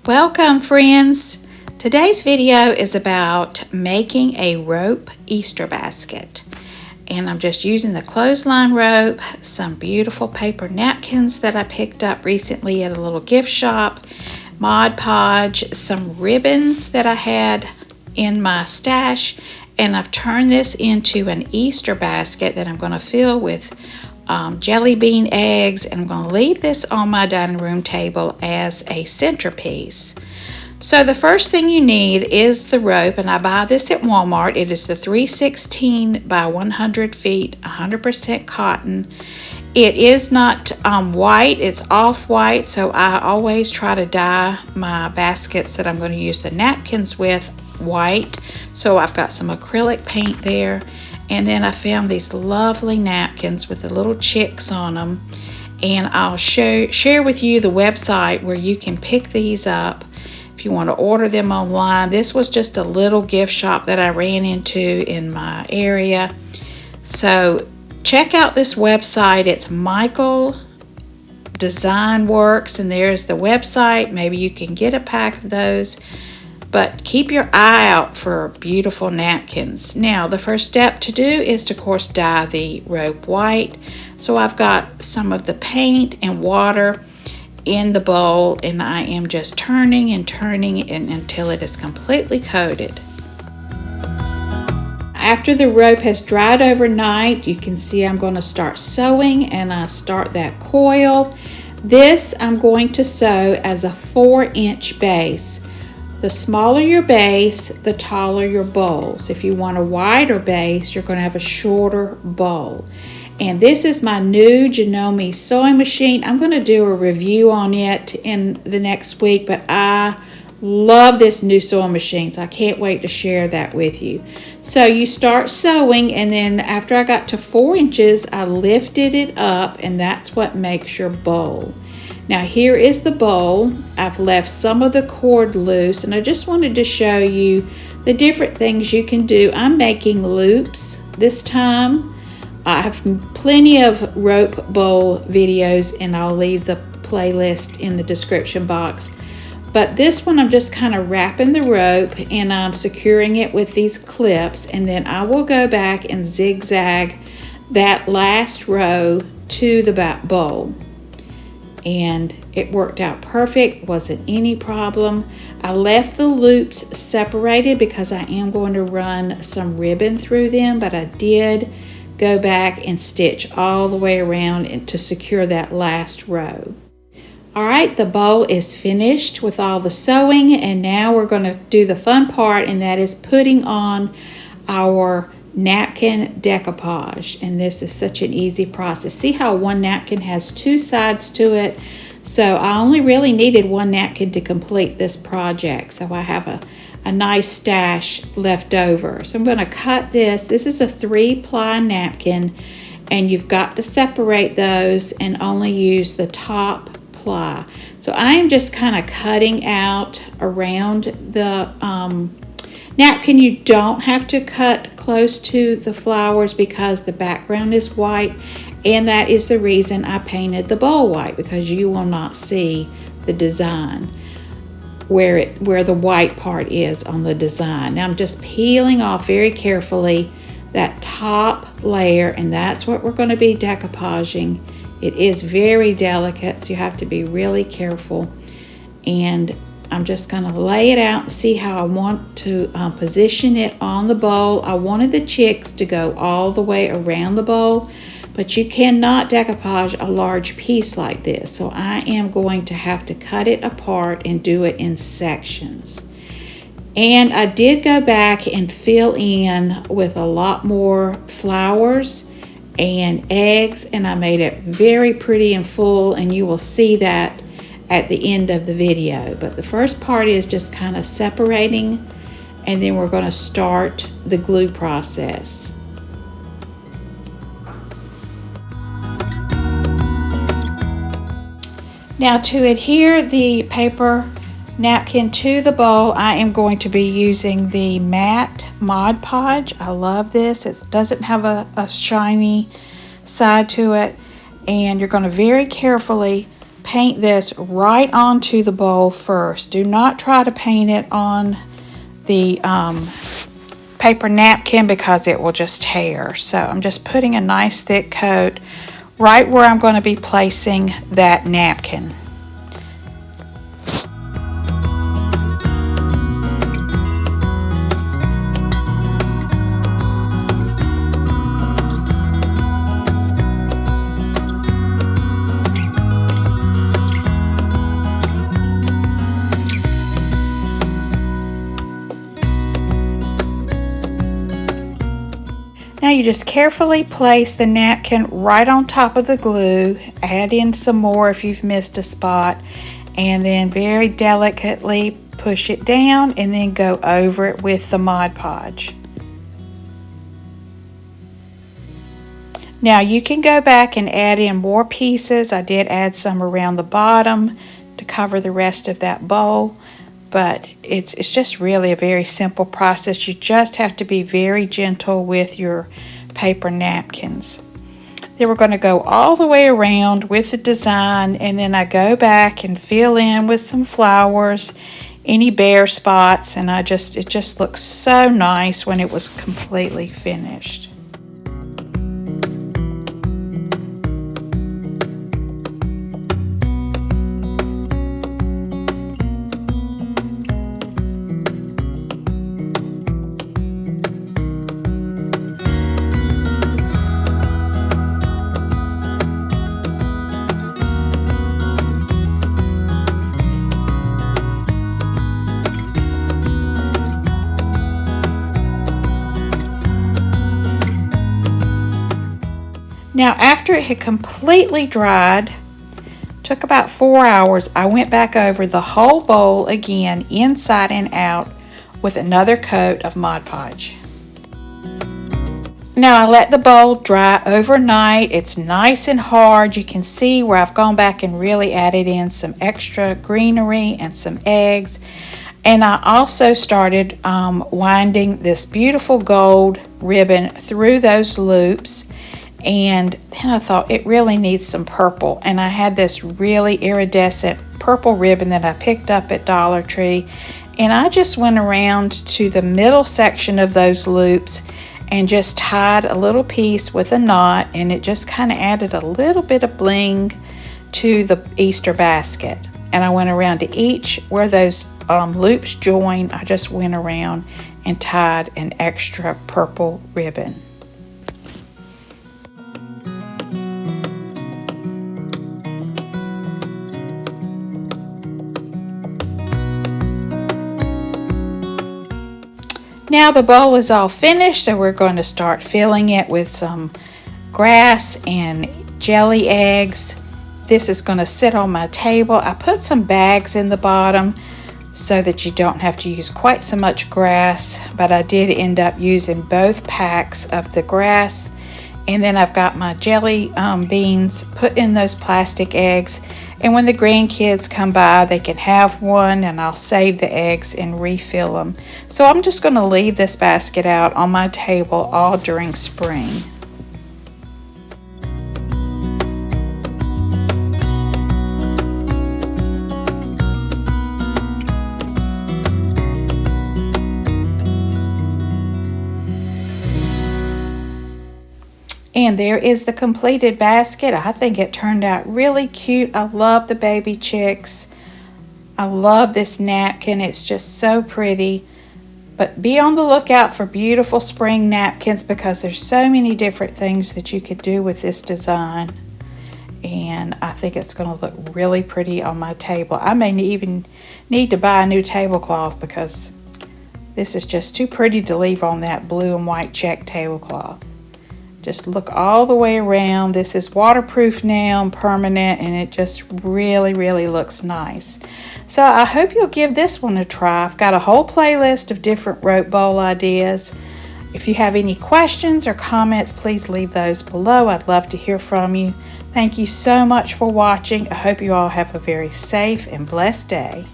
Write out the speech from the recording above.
Welcome, friends. Today's video is about making a rope Easter basket. And I'm just using the clothesline rope, some beautiful paper napkins that I picked up recently at a little gift shop, Mod Podge, some ribbons that I had in my stash, and I've turned this into an Easter basket that I'm going to fill with jelly bean eggs, and I'm going to leave this on my dining room table as a centerpiece. So the first thing you need is the rope, and I buy this at Walmart. It is the 316 by 100 feet, 100% cotton. It is not white, it's off-white, so I always try to dye my baskets that I'm going to use the napkins with white. So I've got some acrylic paint there, and then I found these lovely napkins with the little chicks on them, and I'll share with you the website where you can pick these up if you want to order them online. This was just a little gift shop that I ran into in my area. So check out this website. It's Michael Design Works, and there's the website. Maybe you can get a pack of those, but keep your eye out for beautiful napkins. Now, the first step to do is to, of course, dye the rope white. So I've got some of the paint and water in the bowl, and I am just turning and turning it until it is completely coated. After the rope has dried overnight, you can see I'm going to start sewing, and I start that coil. This I'm going to sew as a 4-inch base. The smaller your base, the taller your bowls. If you want a wider base, you're going to have a shorter bowl. And this is my new Janome sewing machine. I'm going to do a review on it in the next week, but I love this new sewing machine, so I can't wait to share that with you. So you start sewing, and then after I got to 4 inches, I lifted it up, and that's what makes your bowl. Now here is the bowl. I've left some of the cord loose, and I just wanted to show you the different things you can do. I'm making loops this time. I have plenty of rope bowl videos, and I'll leave the playlist in the description box. But this one I'm just kind of wrapping the rope, and I'm securing it with these clips, and then I will go back and zigzag that last row to the back bowl. And it worked out perfect, wasn't any problem. I left the loops separated because I am going to run some ribbon through them, but I did go back and stitch all the way around and to secure that last row. All right, the bowl is finished with all the sewing, and now we're going to do the fun part, and that is putting on our napkin decoupage. And this is such an easy process. See how one napkin has 2 sides to it? So I only really needed 1 napkin to complete this project, so I have a nice stash left over. So I'm going to cut this. This is a 3-ply napkin, and you've got to separate those and only use the top ply. So I am just kind of cutting out around the napkin. You don't have to cut close to the flowers because the background is white, and that is the reason I painted the bowl white, because you will not see the design where the white part is on the design. Now I'm just peeling off very carefully that top layer, and that's what we're going to be decoupaging. It is very delicate, so you have to be really careful. And I'm just going to lay it out and see how I want to position it on the bowl. I wanted the chicks to go all the way around the bowl, but you cannot decoupage a large piece like this. So I am going to have to cut it apart and do it in sections. And I did go back and fill in with a lot more flowers and eggs, and I made it very pretty and full, and you will see that at the end of the video. But the first part is just kind of separating, and then we're going to start the glue process. Now, to adhere the paper napkin to the bowl, I am going to be using the matte Mod Podge. I love this. It doesn't have a shiny side to it, and you're going to very carefully paint this right onto the bowl first. Do not try to paint it on the paper napkin because it will just tear. So I'm just putting a nice thick coat right where I'm going to be placing that napkin. Now you just carefully place the napkin right on top of the glue, add in some more if you've missed a spot, and then very delicately push it down and then go over it with the Mod Podge. Now you can go back and add in more pieces. I did add some around the bottom to cover the rest of that bowl. But it's just really a very simple process. You just have to be very gentle with your paper napkins. Then we're going to go all the way around with the design, and then I go back and fill in with some flowers, any bare spots, and it just looks so nice when it was completely finished. Now after it had completely dried, took about 4 hours, I went back over the whole bowl again, inside and out, with another coat of Mod Podge. Now I let the bowl dry overnight. It's nice and hard. You can see where I've gone back and really added in some extra greenery and some eggs. And I also started winding this beautiful gold ribbon through those loops. And then I thought it really needs some purple, and I had this really iridescent purple ribbon that I picked up at Dollar Tree, and I just went around to the middle section of those loops and just tied a little piece with a knot, and it just kind of added a little bit of bling to the Easter basket. And I went around to each where those loops join. I just went around and tied an extra purple ribbon. Now the bowl is all finished, so we're going to start filling it with some grass and jelly eggs. This is going to sit on my table. I put some bags in the bottom so that you don't have to use quite so much grass, but I did end up using both packs of the grass. And then I've got my jelly beans put in those plastic eggs, and when the grandkids come by they can have one, and I'll save the eggs and refill them. So I'm just going to leave this basket out on my table all during spring. And there is the completed basket. I think it turned out really cute. I love the baby chicks. I love this napkin. It's just so pretty. But be on the lookout for beautiful spring napkins because there's so many different things that you could do with this design. And I think it's going to look really pretty on my table. I may even need to buy a new tablecloth because this is just too pretty to leave on that blue and white check tablecloth. Just look all the way around. This is waterproof now and permanent, and it just really, really looks nice. So I hope you'll give this one a try. I've got a whole playlist of different rope bowl ideas. If you have any questions or comments, please leave those below. I'd love to hear from you. Thank you so much for watching. I hope you all have a very safe and blessed day.